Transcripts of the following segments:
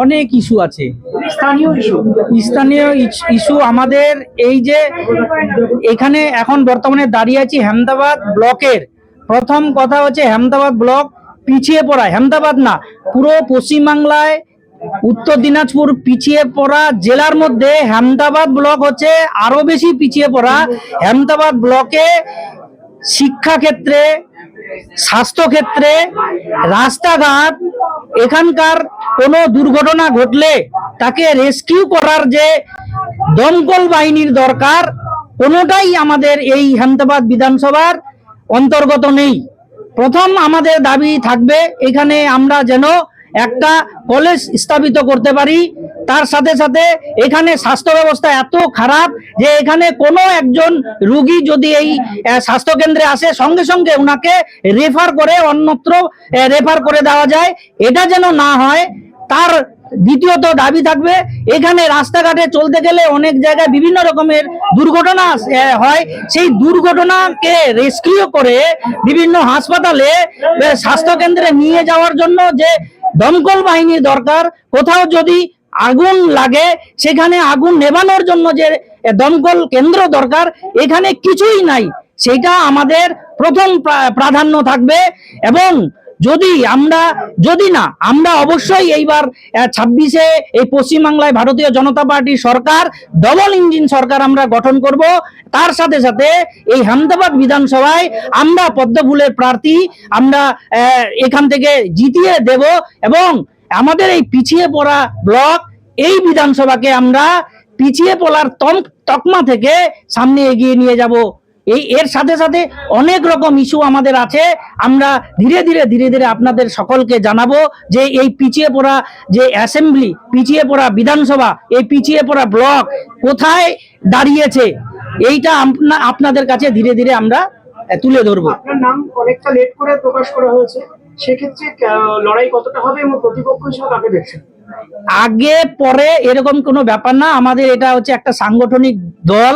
অনেক ইস্যু আছে, স্থানীয় ইস্যু আমাদের। এই যে এখানে এখন বর্তমানে দাঁড়িয়ে আছি হেমদাবাদ ব্লকের। প্রথম কথা হচ্ছে হেমদাবাদ ব্লক পিছিয়ে পড়া, হেমদাবাদ না পুরো পশ্চিমবাংলায় উত্তর দিনাজপুর পিছিয়ে পড়া জেলার মধ্যে হেমদাবাদ ব্লক হচ্ছে আরো বেশি পিছিয়ে পড়া। হেমদাবাদ ব্লকে শিক্ষা ক্ষেত্রে, স্বাস্থ্য ক্ষেত্রে, রাস্তাঘাট, এখানকার কোনো দুর্ঘটনা ঘটলে তাকে রেস্কিউ করার যে দমকল বাহিনীর দরকার, কোনোটাই আমাদের এই হেমদাবাদ বিধানসভার অন্তর্গত নেই। প্রথম আমাদের দাবি থাকবে এখানে আমরা যেন একটা কলেজ স্থাপিত করতে পারি। তার সাথে সাথে এখানে স্বাস্থ্য ব্যবস্থা এত খারাপ যে এখানে কোনো একজন রোগী যদি এই স্বাস্থ্য কেন্দ্রে আসে সঙ্গে সঙ্গে ওনাকে রেফার করে অন্যত্র রেফার করে দেওয়া যায়, এটা যেন না হয়। তার দ্বিতীয়ত দাবি থাকবে এখানে রাস্তাঘাটে চলতে গেলে অনেক জায়গায় বিভিন্ন রকমের দুর্ঘটনা হয়, সেই দুর্ঘটনাকে রেস্কিউ করে বিভিন্ন হাসপাতালে, স্বাস্থ্য কেন্দ্রে নিয়ে যাওয়ার জন্য যে দমকল বাহিনীর দরকার, কোথাও যদি আগুন লাগে সেখানে আগুন নেভানোর জন্য যে দমকল কেন্দ্র দরকার, এখানে কিছুই নাই। সেটা আমাদের প্রথম প্রাধান্য থাকবে। এবং আমরা অবশ্যই এইবার 26-এ এই পশ্চিমবাংলায় ভারতীয় জনতা পার্টি সরকার, ডবল ইঞ্জিন সরকার আমরা গঠন করব। তার সাথে সাথে এই হেমদাবাদ বিধানসভায় আমরা পদ্মফুলের প্রার্থী আমরা এখান থেকে জিতিয়ে দেব এবং আমাদের এই পিছিয়ে পড়া ব্লক, এই বিধানসভাকে আমরা পিছিয়ে পড়ার তকমা থেকে সামনে এগিয়ে নিয়ে যাব। এর সাথে সাথে অনেক রকম ইস্যু আমাদের আছে, আমরা ধীরে ধীরে আপনাদের সকলকে জানাবো যে এই পিছিয়ে পড়া যে অ্যাসেম্বলি, পিছিয়ে পড়া বিধানসভা, এই পিছিয়ে পড়া ব্লক কোথায় দাঁড়িয়েছে, এইটা আপনাদের কাছে ধীরে ধীরে আমরা তুলে ধরবো। আপনার নাম অনেকটা লেট করে প্রকাশ করা হয়েছে, সেক্ষেত্রে লড়াই কতটা হবে এবং প্রতিপক্ষ হিসেবে কাকে দেখছেন? আগে পরে এরকম কোনো ব্যাপার না, আমাদের এটা হচ্ছে একটা সাংগঠনিক দল,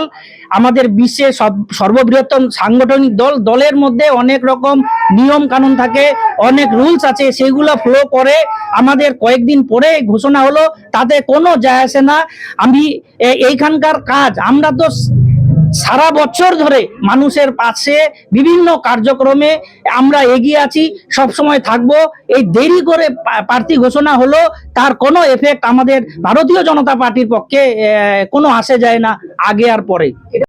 আমাদের বিশ্বের সর্ববৃহত্তম সাংগঠনিক দলের মধ্যে অনেক রকম নিয়ম কানুন থাকে, অনেক রুলস আছে, সেগুলো ফলো করে আমাদের কয়েকদিন পরে ঘোষণা হলো, তাতে কোনো যায় আসে না। আমি এইখানকার কাজ, আমরা তো সারা বছর ধরে মানুষের পাশে বিভিন্ন কার্যক্রমে আমরা এগিয়ে আছি, সব সময় থাকবো। এই দেরি করে প্রার্থী ঘোষণা হলো, তার কোনো এফেক্ট আমাদের ভারতীয় জনতা পার্টির পক্ষে কোনো আসে যায় না, আগে আর পরে।